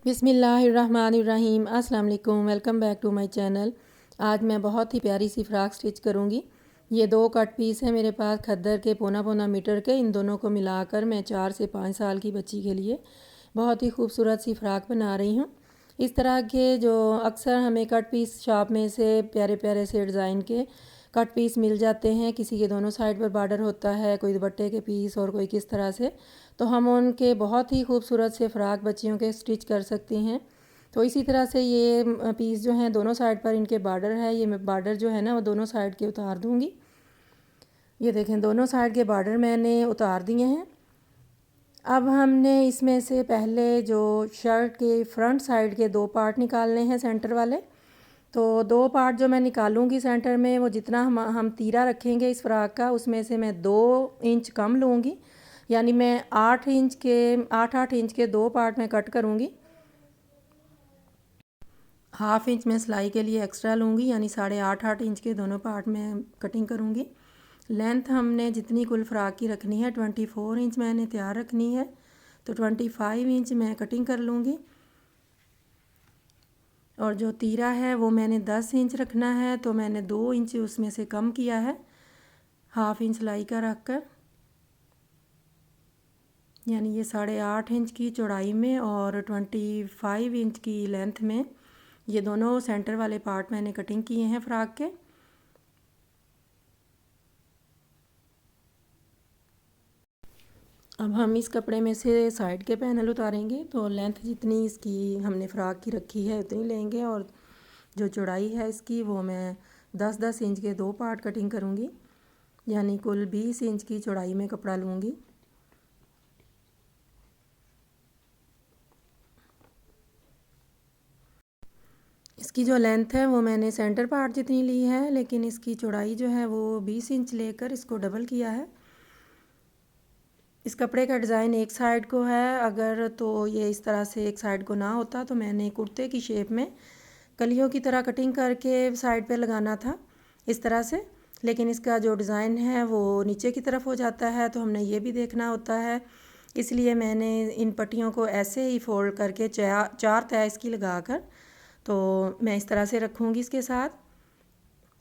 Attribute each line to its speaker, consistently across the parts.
Speaker 1: बिस्मिल्लाहिर्रहमानिर्रहीम। अस्सलाम वालेकुम। Welcome back to my channel. आज मैं बहुत ही प्यारी सी फ़्राक स्टिच करूँगी। ये 2 कट पीस है मेरे पास खद्दर के पौना पौना मीटर के। इन दोनों को मिलाकर मैं 4 से 5 साल की बच्ची के लिए बहुत ही खूबसूरत सी फ़्राक बना रही हूँ। इस तरह के जो अक्सर हमें कट पीस शॉप में से प्यारे प्यारे से डिज़ाइन के कट पीस मिल जाते हैं। किसी के दोनों साइड पर बॉर्डर होता है, कोई दुपट्टे के पीस और कोई किस तरह से, तो हम उनके बहुत ही खूबसूरत से फ़्राक बच्चियों के स्टिच कर सकती हैं। तो इसी तरह से ये पीस जो हैं दोनों साइड पर इनके बॉर्डर है, ये मैं बॉर्डर जो है ना वो दोनों साइड के उतार दूँगी। ये देखें दोनों साइड के बॉर्डर मैंने उतार दिए हैं। अब हमने इसमें से पहले जो शर्ट के फ्रंट साइड के 2 पार्ट निकालने हैं सेंटर वाले। तो 2 पार्ट जो मैं निकालूंगी सेंटर में, वो जितना हम तीरा रखेंगे इस फ्राक का उसमें से मैं 2 इंच कम लूँगी। यानी मैं 8 इंच के 2 पार्ट में कट करूँगी। हाफ इंच मैं सिलाई के लिए एक्स्ट्रा लूँगी, यानी 8.5 इंच के दोनों पार्ट में कटिंग करूँगी। लेंथ हमने जितनी कुल फ्राक की रखनी है 24 इंच मैंने तैयार रखनी है, तो 25 इंच मैं कटिंग कर लूँगी। और जो तीरा है वो मैंने 10 इंच रखना है, तो मैंने 2 इंच उसमें से कम किया है हाफ इंच सिलाई का रख कर। यानी ये 8.5 इंच की चौड़ाई में और 25 इंच की लेंथ में ये दोनों सेंटर वाले पार्ट मैंने कटिंग किए हैं फ्राक के। अब हम इस कपड़े में से साइड के पैनल उतारेंगे, तो लेंथ जितनी इसकी हमने फ़्राक की रखी है उतनी लेंगे, और जो चौड़ाई है इसकी वो मैं 10-10 इंच के 2 पार्ट कटिंग करूँगी, यानी कुल 20 इंच की चौड़ाई में कपड़ा लूँगी। इसकी जो लेंथ है वो मैंने सेंटर पार्ट जितनी ली है, लेकिन इसकी चौड़ाई जो है वो 20 इंच लेकर इसको डबल किया है। इस कपड़े का डिज़ाइन एक साइड को है, अगर तो ये इस तरह से एक साइड को ना होता तो मैंने कुर्ते की शेप में कलियों की तरह कटिंग करके साइड पे लगाना था इस तरह से। लेकिन इसका जो डिज़ाइन है वो नीचे की तरफ हो जाता है, तो हमने ये भी देखना होता है, इसलिए मैंने इन पट्टियों को ऐसे ही फोल्ड करके 4 तय इसकी लगा कर तो मैं इस तरह से रखूँगी इसके साथ।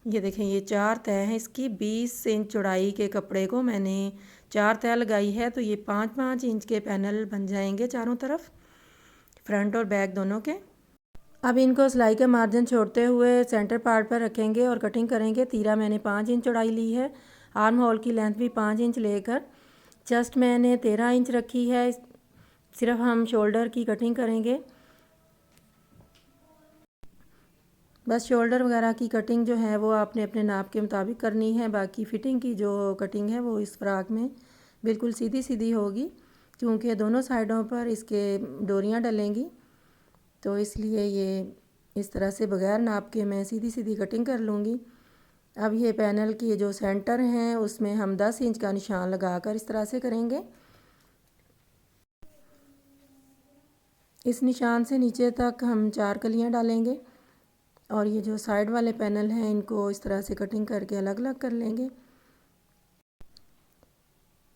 Speaker 1: ये देखें ये 4 तय हैं इसकी। 20 इंच चौड़ाई के कपड़े को मैंने 4 तय लगाई है, तो ये 5-5 इंच के पैनल बन जाएंगे चारों तरफ, फ्रंट और बैक दोनों के। अब इनको सिलाई का मार्जिन छोड़ते हुए सेंटर पार्ट पर रखेंगे और कटिंग करेंगे। तीरा मैंने 5 इंच चौड़ाई ली है, आर्म होल की लेंथ भी 5 इंच लेकर चेस्ट मैंने 13 इंच रखी है। सिर्फ हम शोल्डर की कटिंग करेंगे, बस शोल्डर वगैरह की कटिंग जो है वो आपने अपने नाप के मुताबिक करनी है। बाकी फ़िटिंग की जो कटिंग है वो इस फ्राक में बिल्कुल सीधी सीधी होगी, क्योंकि दोनों साइडों पर इसके डोरियां डलेंगी, तो इसलिए ये इस तरह से बग़ैर नाप के मैं सीधी सीधी कटिंग कर लूँगी। अब ये पैनल की जो सेंटर हैं उसमें हम 10 इंच का निशान लगाकर इस तरह से करेंगे। इस निशान से नीचे तक हम 4 कलियाँ डालेंगे, और ये जो साइड वाले पैनल हैं इनको इस तरह से कटिंग करके अलग अलग कर लेंगे।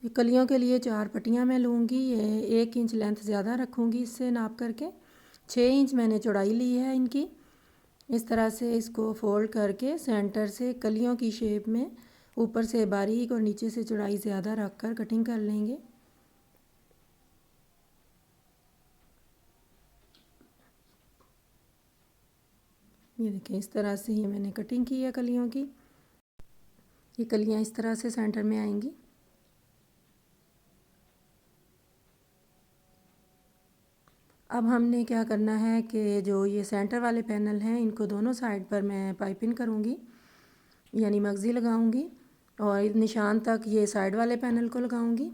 Speaker 1: ये कलियों के लिए 4 पट्टियाँ मैं लूँगी। ये 1 इंच लेंथ ज़्यादा रखूँगी इससे नाप करके। 6 इंच मैंने चौड़ाई ली है इनकी। इस तरह से इसको फोल्ड करके सेंटर से कलियों की शेप में ऊपर से बारीक और नीचे से चौड़ाई ज़्यादा रख कर कटिंग कर लेंगे। ये देखें इस तरह से ये मैंने कटिंग की है कलियों की। ये कलियाँ इस तरह से सेंटर में आएंगी। अब हमने क्या करना है कि जो ये सेंटर वाले पैनल हैं इनको दोनों साइड पर मैं पाइपिंग करूँगी, यानी मगज़ी लगाऊंगी, और निशान तक ये साइड वाले पैनल को लगाऊंगी।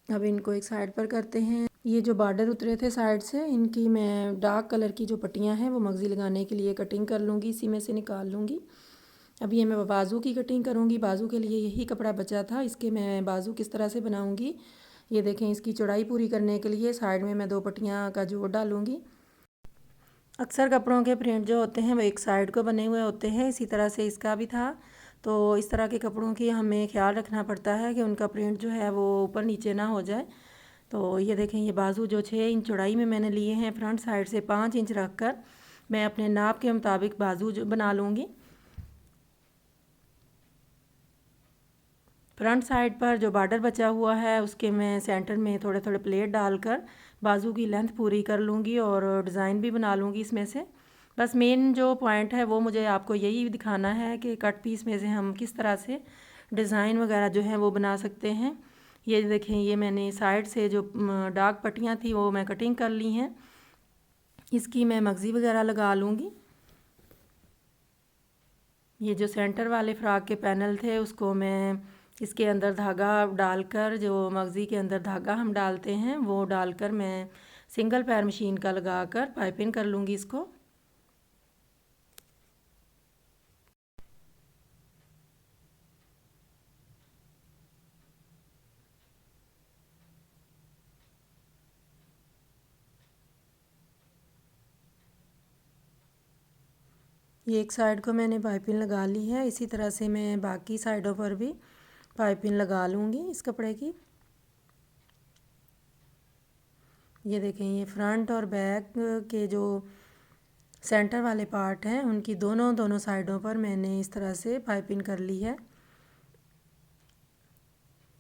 Speaker 1: अब इनको एक साइड पर करते हैं। ये जो बॉर्डर उतरे थे साइड से, इनकी मैं डार्क कलर की जो पट्टियाँ हैं वो मगज़ी लगाने के लिए कटिंग कर लूँगी, इसी में से निकाल लूँगी। अब ये मैं बाजू की कटिंग करूँगी। बाजू के लिए यही कपड़ा बचा था, इसके मैं बाजू किस तरह से बनाऊँगी ये देखें। इसकी चौड़ाई पूरी करने के लिए साइड में मैं 2 पट्टियाँ का जोड़ डालूँगी। अक्सर कपड़ों के प्रिंट जो होते हैं वो एक साइड को बने हुए होते हैं, इसी तरह से इसका भी था। तो इस तरह के कपड़ों की हमें ख्याल रखना पड़ता है कि उनका प्रिंट जो है वो ऊपर नीचे ना हो जाए। तो ये देखें, ये बाजू जो 6 इंच चौड़ाई में मैंने लिए हैं, फ्रंट साइड से 5 इंच रख कर मैं अपने नाप के मुताबिक बाजू जो बना लूँगी। फ्रंट साइड पर जो बॉर्डर बचा हुआ है उसके मैं सेंटर में थोड़े थोड़े प्लेट डालकर बाजू की लेंथ पूरी कर लूँगी और डिज़ाइन भी बना लूँगी इसमें से। बस मेन जो पॉइंट है वो मुझे आपको यही दिखाना है कि कट पीस में से हम किस तरह से डिज़ाइन वगैरह जो है वो बना सकते हैं। ये देखें, ये मैंने साइड से जो डार्क पट्टियाँ थी वो मैं कटिंग कर ली हैं। इसकी मैं मगज़ी वगैरह लगा लूँगी। ये जो सेंटर वाले फ्रॉक के पैनल थे उसको मैं इसके अंदर धागा डालकर, जो मगज़ी के अंदर धागा हम डालते हैं वो डालकर मैं सिंगल पैर मशीन का लगाकर पाइपिंग कर लूँगी इसको। ये एक साइड को मैंने पाइपिंग लगा ली है, इसी तरह से मैं बाकी साइडों पर भी पाइपिंग लगा लूँगी इस कपड़े की। ये देखें, ये फ्रंट और बैक के जो सेंटर वाले पार्ट हैं उनकी दोनों साइडों पर मैंने इस तरह से पाइपिंग कर ली है।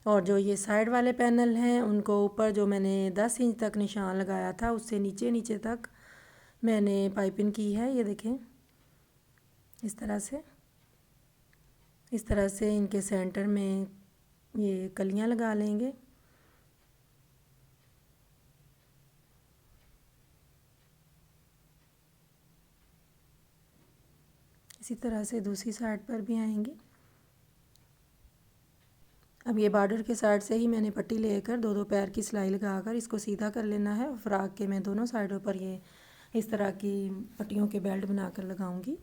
Speaker 1: और जो ये साइड वाले पैनल हैं उनको ऊपर जो मैंने 10 इंच तक निशान लगाया था उससे नीचे नीचे तक मैंने पाइपिंग की है। ये देखें, इस तरह से इनके सेंटर में ये कलियां लगा लेंगे। इसी तरह से दूसरी साइड पर भी आएंगे। अब ये बॉर्डर के साइड से ही मैंने पट्टी लेकर दो दो पैर की सिलाई लगाकर इसको सीधा कर लेना है। फ्रॉक के मैं दोनों साइडों पर ये इस तरह की पट्टियों के बेल्ट बनाकर लगाऊंगी।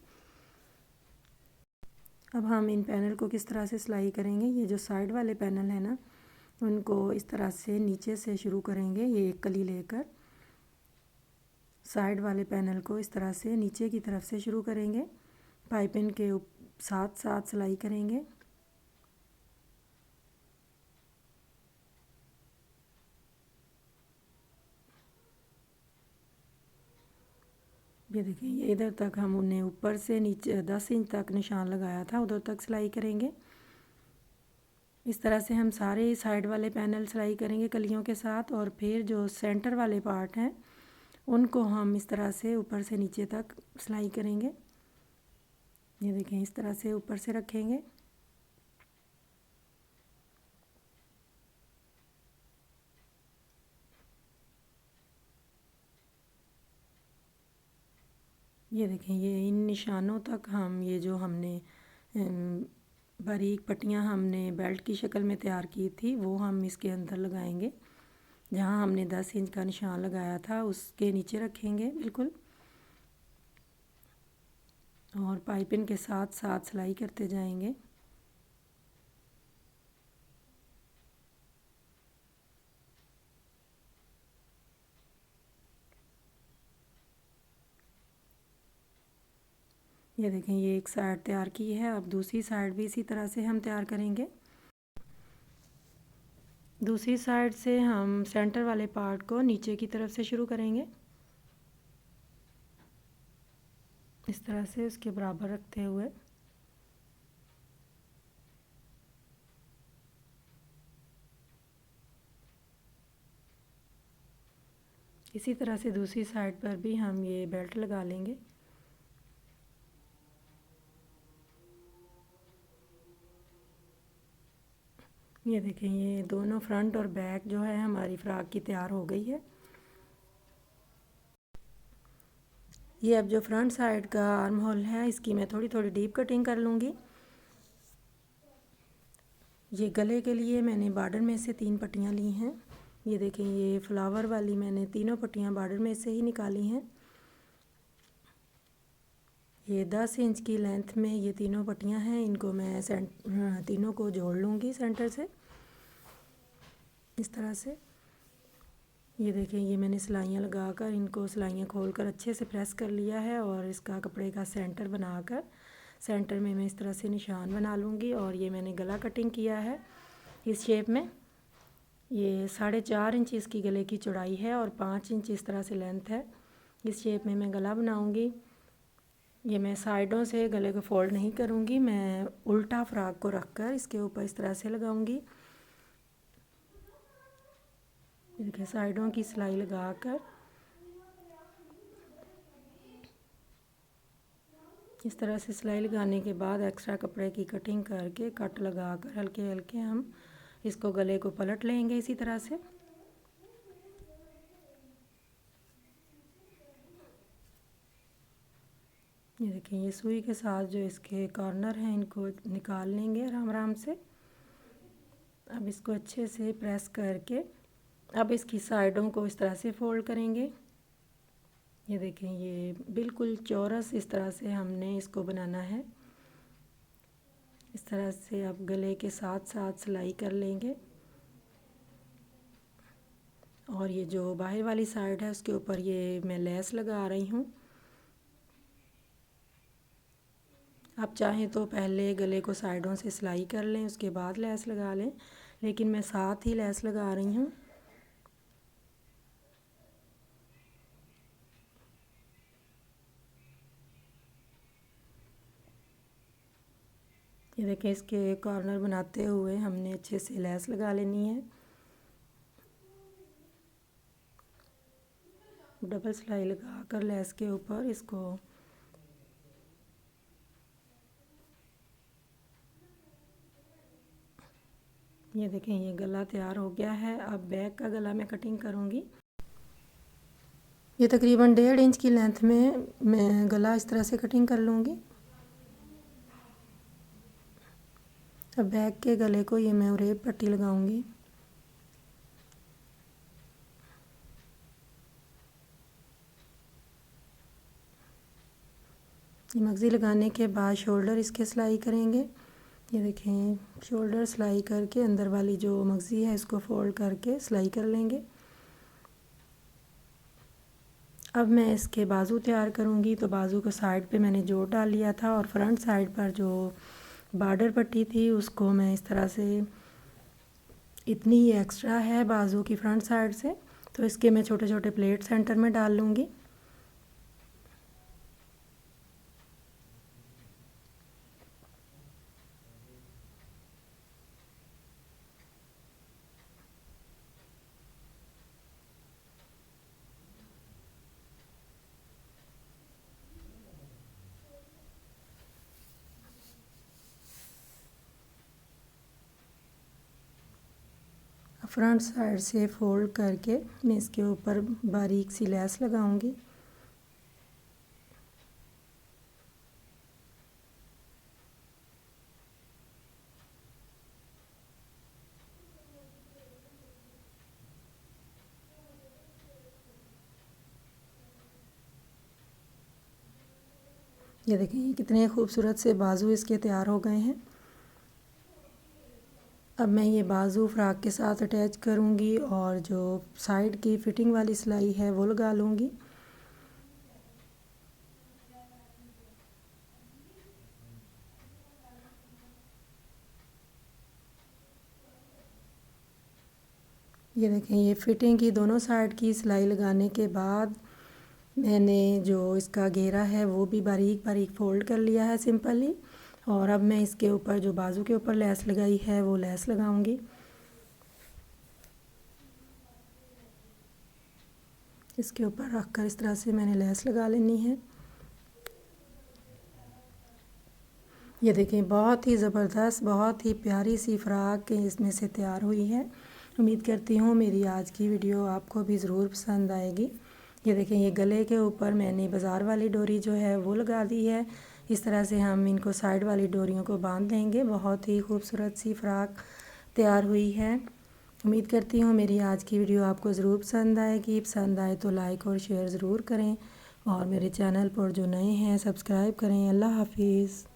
Speaker 1: अब हम इन पैनल को किस तरह से सिलाई करेंगे, ये जो साइड वाले पैनल है ना उनको इस तरह से नीचे से शुरू करेंगे। ये एक कली लेकर साइड वाले पैनल को इस तरह से नीचे की तरफ से शुरू करेंगे, पाइपिंग के साथ साथ सिलाई करेंगे। ये देखिए, ये इधर तक हम उन्हें ऊपर से नीचे 10 इंच तक निशान लगाया था उधर तक सिलाई करेंगे। इस तरह से हम सारे साइड वाले पैनल सिलाई करेंगे कलियों के साथ, और फिर जो सेंटर वाले पार्ट हैं उनको हम इस तरह से ऊपर से नीचे तक सिलाई करेंगे। ये देखें, इस तरह से ऊपर से रखेंगे। ये देखें, ये इन निशानों तक हम ये जो हमने बारीक पट्टियाँ हमने बेल्ट की शक्ल में तैयार की थी वो हम इसके अंदर लगाएंगे। जहाँ हमने 10 इंच का निशान लगाया था उसके नीचे रखेंगे बिल्कुल, और पाइपिंग के साथ साथ सिलाई करते जाएंगे। ये देखें, ये एक साइड तैयार की है। अब दूसरी साइड भी इसी तरह से हम तैयार करेंगे। दूसरी साइड से हम सेंटर वाले पार्ट को नीचे की तरफ से शुरू करेंगे, इस तरह से उसके बराबर रखते हुए। इसी तरह से दूसरी साइड पर भी हम ये बेल्ट लगा लेंगे। ये देखें, ये दोनों फ्रंट और बैक जो है हमारी फ्रॉक की तैयार हो गई है। ये अब जो फ्रंट साइड का आर्म होल है इसकी मैं थोड़ी थोड़ी डीप कटिंग कर लूँगी। ये गले के लिए मैंने बॉर्डर में से 3 पट्टियाँ ली हैं। ये देखें, ये फ्लावर वाली मैंने तीनों पट्टियाँ बॉर्डर में से ही निकाली हैं। ये 10 इंच की लेंथ में ये तीनों पट्टियाँ हैं, इनको मैं तीनों को जोड़ लूँगी सेंटर से इस तरह से। ये देखें, ये मैंने सिलाइयाँ लगाकर इनको सिलाइयाँ खोलकर अच्छे से प्रेस कर लिया है, और इसका कपड़े का सेंटर बनाकर सेंटर में मैं इस तरह से निशान बना लूँगी। और ये मैंने गला कटिंग किया है इस शेप में। ये 4.5 इंच इसकी गले की चौड़ाई है और 5 इंच इस तरह से लेंथ है। इस शेप में मैं गला बनाऊंगी। ये मैं साइडों से गले को फोल्ड नहीं करूंगी, मैं उल्टा फ्रॉक को रखकर इसके ऊपर इस तरह से लगाऊंगी। देखिए साइडों की सिलाई लगाकर इस तरह से सिलाई लगाने के बाद एक्स्ट्रा कपड़े की कटिंग करके कट लगाकर हल्के हल्के हम इसको गले को पलट लेंगे इसी तरह से। ये देखिए ये सुई के साथ जो इसके कॉर्नर हैं इनको निकाल लेंगे आराम आराम से। अब इसको अच्छे से प्रेस करके अब इसकी साइडों को इस तरह से फोल्ड करेंगे। ये देखें ये बिल्कुल चौरस इस तरह से हमने इसको बनाना है। इस तरह से अब गले के साथ साथ सिलाई कर लेंगे और ये जो बाहर वाली साइड है उसके ऊपर ये मैं लेस लगा रही हूँ। आप चाहें तो पहले गले को साइडों से सिलाई कर लें उसके बाद लेस लगा लें, लेकिन मैं साथ ही लेस लगा रही हूँ। ये देखिए इसके कॉर्नर बनाते हुए हमने अच्छे से लेस लगा लेनी है। डबल सिलाई लगा कर लेस के ऊपर इसको ये देखें ये गला तैयार हो गया है। अब बैक का गला मैं कटिंग करूँगी। ये तकरीबन 1.5 इंच की लेंथ में मैं गला इस तरह से कटिंग कर लूँगी। अब बैक के गले को ये मैं उरेब पट्टी लगाऊंगी। ये मगज़ी लगाने के बाद शोल्डर इसके सिलाई करेंगे। ये देखें शोल्डर सिलाई करके अंदर वाली जो मगज़ी है इसको फोल्ड करके सिलाई कर लेंगे। अब मैं इसके बाजू तैयार करूंगी। तो बाजू को साइड पे मैंने जोड़ डाल लिया था और फ्रंट साइड पर जो बॉर्डर पट्टी थी उसको मैं इस तरह से इतनी ही एक्स्ट्रा है बाजू की फ्रंट साइड से, तो इसके मैं छोटे छोटे प्लेट सेंटर में डाल लूँगी। फ्रंट साइड से फोल्ड करके मैं इसके ऊपर बारीक सी लेस लगाऊंगी। ये देखिए कितने खूबसूरत से बाजू इसके तैयार हो गए हैं। अब मैं ये बाजू फ्रॉक के साथ अटैच करूँगी और जो साइड की फिटिंग वाली सिलाई है वो लगा लूँगी। ये देखें ये फिटिंग की दोनों साइड की सिलाई लगाने के बाद मैंने जो इसका घेरा है वो भी बारीक बारीक फोल्ड कर लिया है सिंपली। और अब मैं इसके ऊपर जो बाजू के ऊपर लेस लगाई है वो लेस लगाऊंगी। इसके ऊपर रखकर इस तरह से मैंने लेस लगा लेनी है। ये देखें बहुत ही ज़बरदस्त बहुत ही प्यारी सी फ्रॉक इसमें से तैयार हुई है। उम्मीद करती हूँ मेरी आज की वीडियो आपको भी ज़रूर पसंद आएगी। ये देखें ये गले के ऊपर मैंने बाज़ार वाली डोरी जो है वो लगा दी है। इस तरह से हम इनको साइड वाली डोरियों को बांध देंगे। बहुत ही खूबसूरत सी फ्रॉक तैयार हुई है। उम्मीद करती हूँ मेरी आज की वीडियो आपको ज़रूर पसंद आएगी। पसंद आए तो लाइक और शेयर ज़रूर करें और मेरे चैनल पर जो नए हैं सब्सक्राइब करें। अल्लाह हाफिज़।